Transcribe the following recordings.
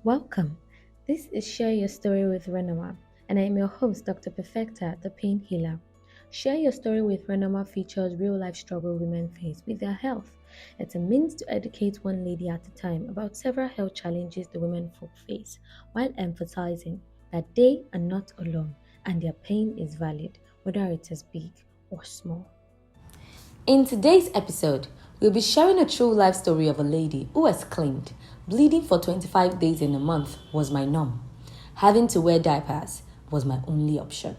Welcome. This is Share Your Story with Renoma, and I am your host, Dr. Perfecta, the Pain Healer. Share Your Story with Renoma features real life struggle women face with their health. It's a means to educate one lady at a time about several health challenges the women folk face, while emphasizing that they are not alone and their pain is valid, whether it is big or small. In today's episode, we'll be sharing a true life story of a lady who has claimed bleeding for 25 days in a month was my norm. Having to wear diapers was my only option.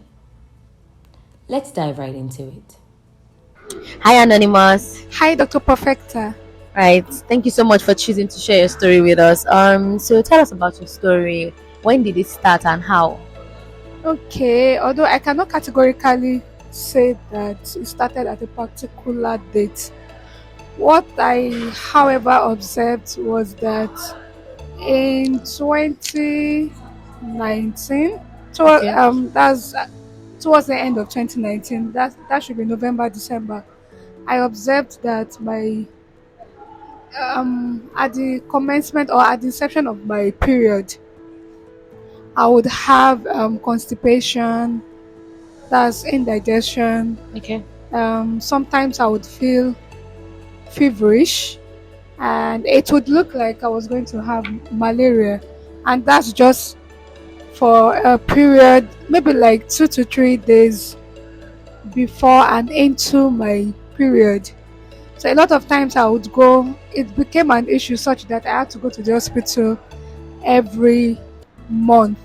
Let's dive right into it. Hi, Anonymous. Hi, Dr. Perfecta. Right. Thank you so much for choosing to share your story with us. So tell us about your story. When did it start and how? Okay, although I cannot categorically say that it started at a particular date. What I, however, observed was that in 2019, Okay. that's towards the end of 2019, that should be November, December, I observed that my at the commencement or at the inception of my period, I would have constipation, that's indigestion. Okay. Sometimes I would feel feverish, and it would look like I was going to have malaria, and that's just for a period, maybe like 2 to 3 days before and into my period. So a lot of times I would go. It became an issue such that I had to go to the hospital every month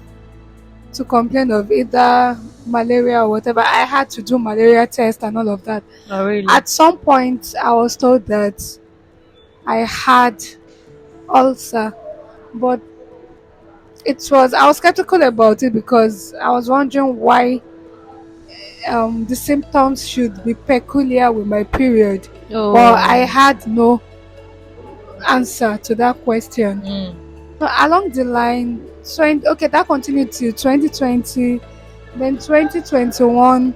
to complain of either malaria or whatever. I had to do malaria test and all of that. Oh, really? At some point, I was told that I had ulcer, but I was skeptical about it because I was wondering why the symptoms should be peculiar with my period. Oh. But I had no answer to that question. So along the line, okay, that continued till 2020. Then 2021,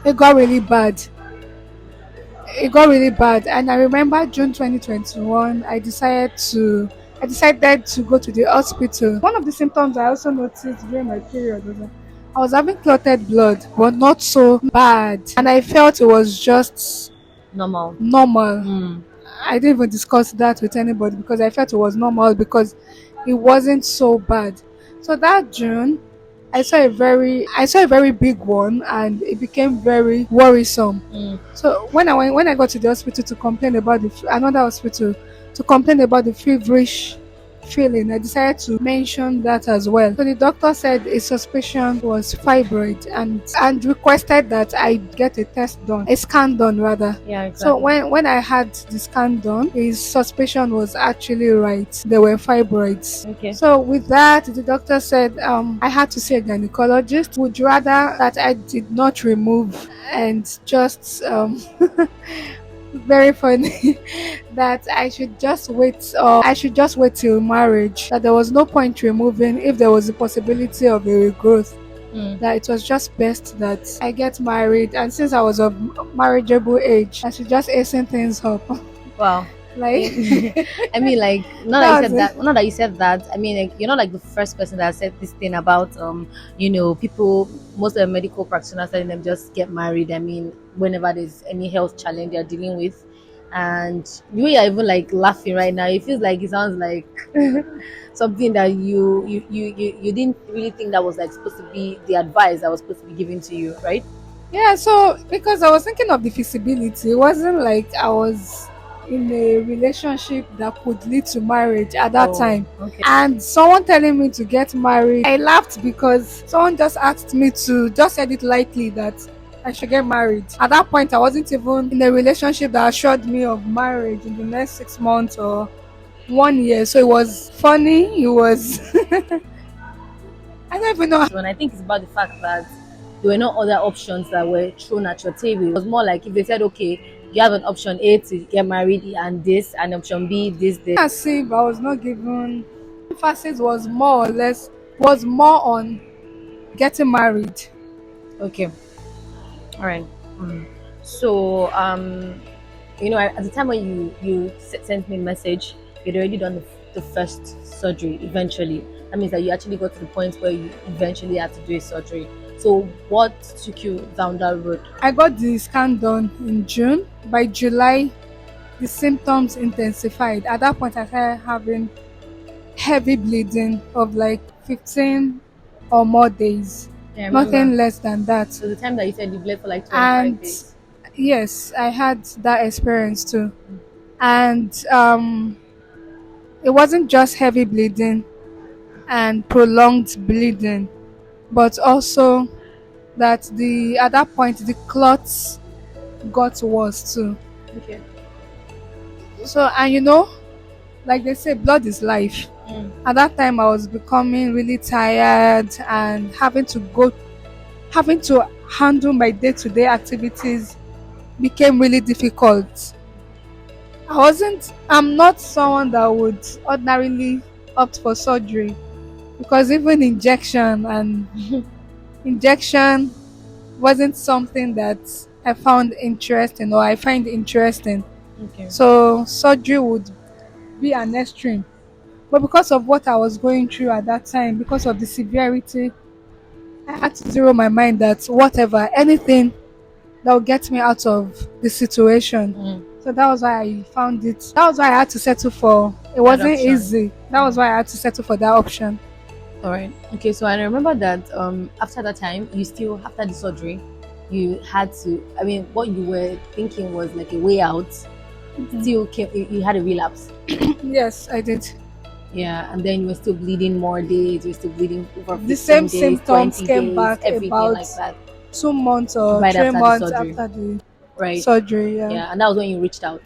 it got really bad. And I remember June 2021, I decided to go to the hospital. One of the symptoms I also noticed during my period was that I was having clotted blood, but not so bad, and I felt it was just Normal. I didn't even discuss that with anybody because I felt it was normal because it wasn't so bad. So that June, I saw a very big one, and it became very worrisome. So when I got to the hospital to complain about another hospital to complain about the feverish feeling, I decided to mention that as well. So the doctor said his suspicion was fibroid, and requested that I get a scan done rather. Yeah, exactly. So when I had the scan done, his suspicion was actually right. They were fibroids. Okay. So with that, the doctor said I had to see a gynecologist. Would rather that I did not remove and just very funny that I should just wait till marriage. That there was no point removing if there was a possibility of a regrowth. That it was just best that I get married, and since I was of marriageable age, I should just hasten things up. Wow. Like, I mean, like, now that you said that, I mean, like, you're not like the first person that said this thing about, people, most of the medical practitioners telling them just get married. I mean, whenever there's any health challenge they're dealing with, and you are even like laughing right now. It feels like it sounds like something that you didn't really think that was like supposed to be the advice that was supposed to be given to you, right? yeah, so because I was thinking of the feasibility, it wasn't like I was in a relationship that could lead to marriage at that time. Okay. And someone telling me to get married, I laughed because someone just asked me to, just said it lightly that I should get married. At that point, I wasn't even in a relationship that assured me of marriage in the next 6 months or 1 year. So it was funny. It was, I don't even know. And I think it's about the fact that there were no other options that were thrown at your table. It was more like if they said, okay, you have an option A to get married and this, and option B this. As if I was not given. Emphasis was more on getting married. Okay. All right. So, at the time when you sent me a message, you'd already done the first surgery eventually. That means that you actually got to the point where you eventually had to do a surgery. So what took you down that road? I got the scan done in June. By July, the symptoms intensified. At that point, I started having heavy bleeding of like 15 or more days, Yeah, I remember. nothing less than that. So the time that you said you bled for like 25 And days. yes, I had that experience too. And it wasn't just heavy bleeding and prolonged bleeding, but also that the at that point the clots got worse too. Okay. So, and you know, like they say, blood is life. Mm. At that time, I was becoming really tired and having to handle my day-to-day activities became really difficult. I'm not someone that would ordinarily opt for surgery, because even injection wasn't something that I found interesting or I find interesting. Okay. So surgery would be an extreme. But because of what I was going through at that time, because of the severity, I had to zero my mind that whatever, anything that will get me out of the situation. Mm. So that was why I found it. That was why I had to settle for. It That wasn't option. easy. That was why I had to settle for that option. All right. Okay. So I remember that after that time, you still after the surgery, you had to. I mean, what you were thinking was like a way out. Still came. You had a relapse. Yes, I did. Yeah, and then you were still bleeding more days. You were still bleeding over The 15 same days, symptoms 20 came days, back everything about like that. 2 months or Right three after the months surgery, after the right? surgery. Yeah. Yeah, and that was when you reached out.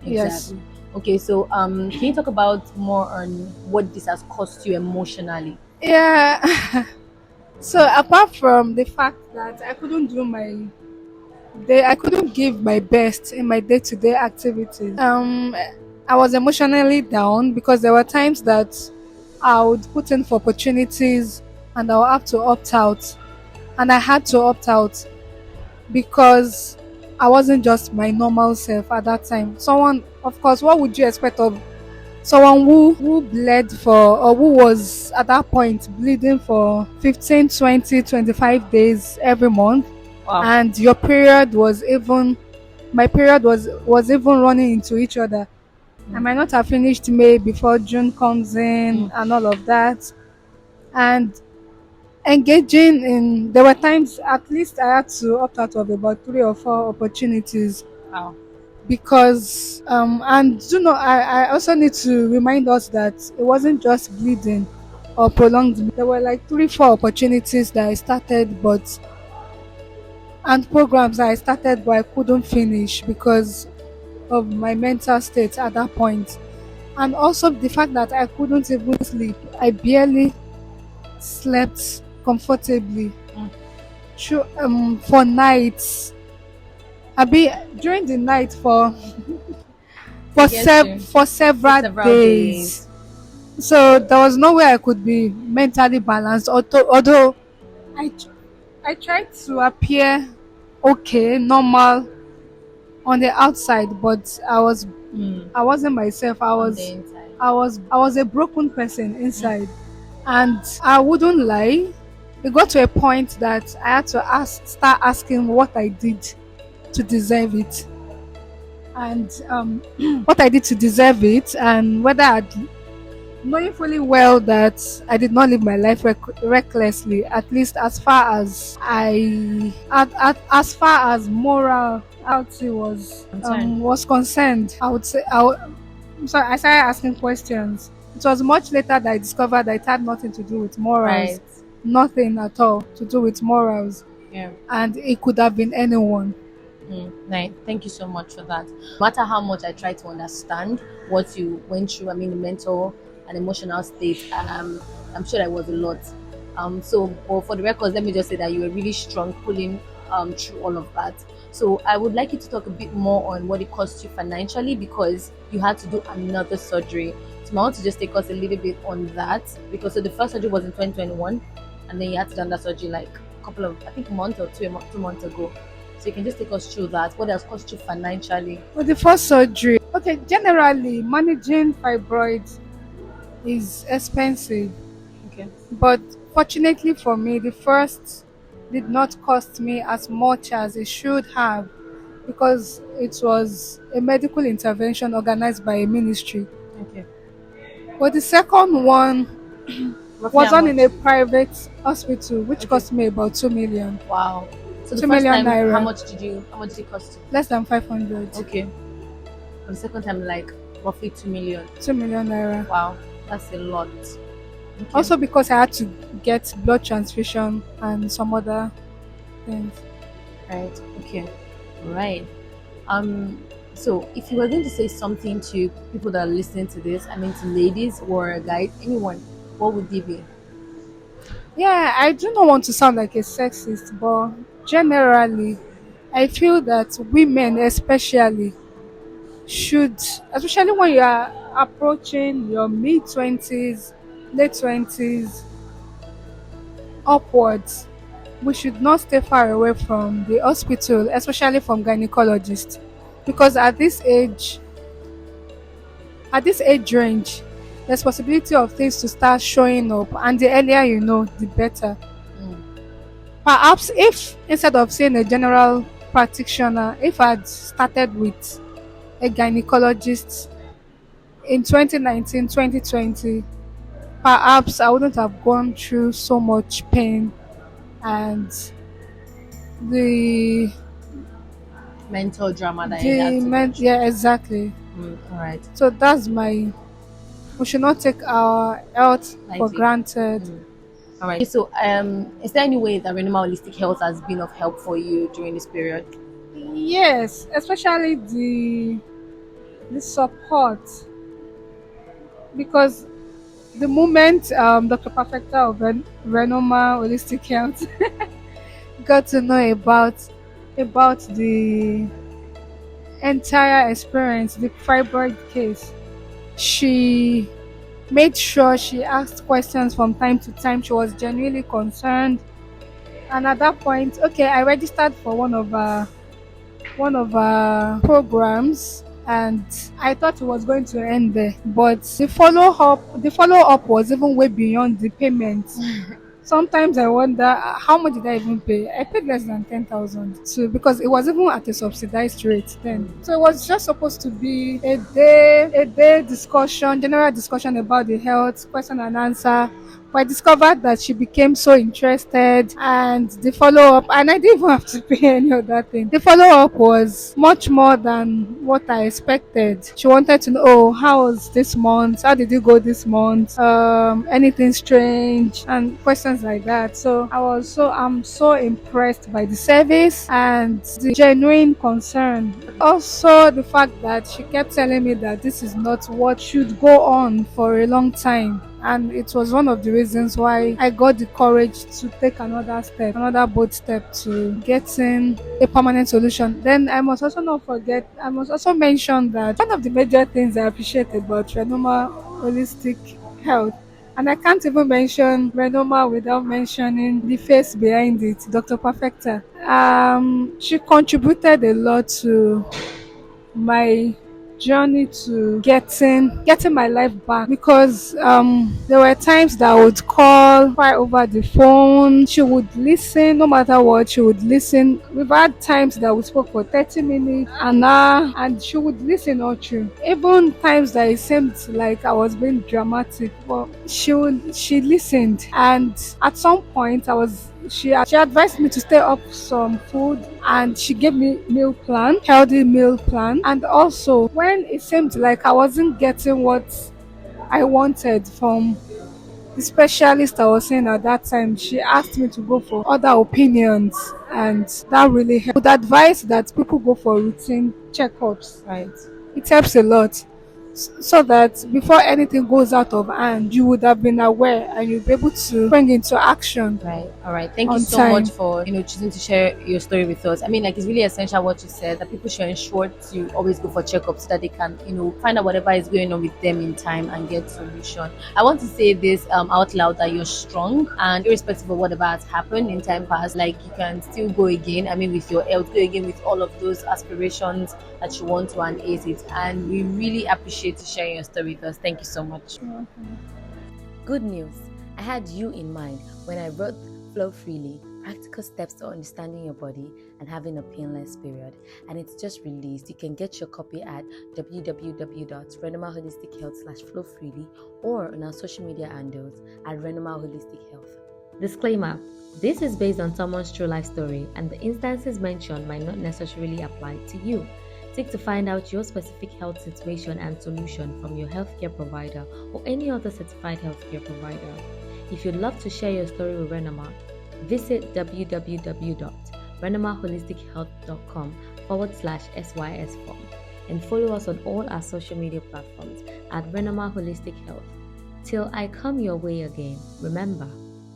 Yes. Exactly. Okay, so can you talk about more on what this has cost you emotionally? Yeah. So apart from the fact that I couldn't give my best in my day-to-day activities. I was emotionally down because there were times that I would put in for opportunities and I'll have to opt out. And I had to opt out because I wasn't just my normal self at that time. Someone, of course, what would you expect of someone who bled for, or who was at that point bleeding for 15, 20, 25 days every month, Wow. and your period was even my period was even running into each other. I might not have finished May before June comes in Mm. and all of that. And engaging in there were times at least I had to opt out of about 3 or 4 opportunities Wow. because and you know I also need to remind us that it wasn't just bleeding or prolonged. There were like 3 4 opportunities that I started, but and programs that I started but I couldn't finish because of my mental state at that point. And also the fact that I couldn't even sleep. I barely slept comfortably Mm. through, for nights. I be during the night I get you. for several Several days. days. So there was no way I could be mentally balanced. Although I tr- I tried to appear okay, normal on the outside, but Mm. I wasn't myself. On the inside. I was a broken person inside, and I wouldn't lie. It got to a point that I had to start asking what I did to deserve it, and what I did to deserve it, and whether I'd knowing fully well that I did not live my life recklessly, at least as far as morality Concerned. was concerned. I would say so I started asking questions. It was much later that I discovered that it had nothing to do with morals, Right. nothing at all to do with morals, Yeah. and it could have been anyone. Right. Thank you so much for that. No matter how much I try to understand what you went through, I mean, the mental and emotional state, I'm sure that was a lot. So, but for the records, let me just say that you were really strong pulling through all of that. So, I would like you to talk a bit more on what it cost you financially because you had to do another surgery. So, I want to just take us a little bit on that because so the first surgery was in 2021, and then you had to do another surgery like a couple of, I think, month or 2 months ago. So you can just take us through that. What has cost you financially? For the first surgery, okay, generally managing fibroids is expensive. Okay. But fortunately for me, the first did not cost me as much as it should have because it was a medical intervention organized by a ministry. Okay. But the second one Roughly was how on in much? a private hospital, which Okay. cost me about 2 million. Wow. So the 2 first million time, naira, how much did it cost you? less than 500. Okay. For the second time, like roughly 2 million. 2 million naira. Wow, that's a lot. Okay. Also because I had to get blood transfusion and some other things. Right. Okay. Right. Um. So, if you were going to say something to people that are listening to this, I mean, to ladies or guys, anyone, what would it be? Yeah, I do not want to sound like a sexist, but generally, I feel that women, especially, should, especially when you are approaching your mid 20s, late 20s, upwards, we should not stay far away from the hospital, especially from gynecologists, because at this age range, there's possibility of things to start showing up, and the earlier you know, the better. Mm. Perhaps if instead of seeing a general practitioner, if I'd started with a gynecologist in 2019, 2020, perhaps I wouldn't have gone through so much pain and the Mental drama that you had to go through. yeah, exactly. All right. So that's my, we should not take our health for Lightly. granted. All right. So, is there any way that Renoma Holistic Health has been of help for you during this period? Yes, especially the support, because the moment Dr. Perfecta of Renoma Holistic Health got to know about the entire experience, the fibroid case, she made sure she asked questions from time to time. She was genuinely concerned, and at that point, okay, I registered for one of our programs, and I thought it was going to end there. But the follow up was even way beyond the payment. Sometimes I wonder how much did I even pay? I paid less than 10,000 too, because it was even at a subsidized rate then. So it was just supposed to be a day discussion, general discussion about the health, question and answer. But I discovered that she became so interested, and the follow up, and I didn't even have to pay any of that thing. The follow up was much more than what I expected. She wanted to know, oh, how was this month? How did you go this month? Anything strange and questions like that. So I'm so impressed by the service and the genuine concern. Also, the fact that she kept telling me that this is not what should go on for a long time, and it was one of the reasons why I got the courage to take another bold step to getting a permanent solution. Then I must also mention that one of the major things I appreciate about Renoma Holistic Health, and I can't even mention Renoma without mentioning the face behind it, Dr. Perfecta. She contributed a lot to my journey to getting my life back, because there were times that I would call right over the phone. She would listen no matter what. She would listen. We've had times that we spoke for 30 minutes, an hour, and she would listen all through. Even times that it seemed like I was being dramatic, but she listened. And at some point I was she advised me to stay up some food, and she gave me healthy meal plan. And also, when it seemed like I wasn't getting what I wanted from the specialist I was seeing at that time, she asked me to go for other opinions, and that really helped. I would advise that people go for routine checkups. Right. It helps a lot, so that before anything goes out of hand, you would have been aware and you'll be able to bring into action Right. All right. Thank you on so much time. for choosing to share your story with us. I mean, like it's really essential what you said that people should ensure to always go for checkups so that they can find out whatever is going on with them in time and get solution. I want to say this out loud that you're strong, and irrespective of whatever has happened in time past, like you can still go again. I mean, with your health, go again with all of those aspirations that you want to and ace it. And we really appreciate appreciate you sharing your story with us. Thank you so much. Good news. I had you in mind when I wrote Flow Freely, Practical Steps to Understanding Your Body and Having a Painless Period. And it's just released. You can get your copy at www.renomaholistichealth.com/flowfreely or on our social media handles at Renoma Holistic Health. Disclaimer. This is based on someone's true life story and the instances mentioned might not necessarily apply to you. Seek to find out your specific health situation and solution from your healthcare provider or any other certified healthcare provider. If you'd love to share your story with Renoma, visit www.renomaholistichealth.com/SYS form and follow us on all our social media platforms at Renoma Holistic Health. Till I come your way again, remember,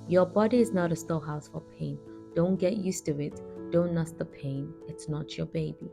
your body is not a storehouse for pain. Don't get used to it. Don't nurse the pain. It's not your baby.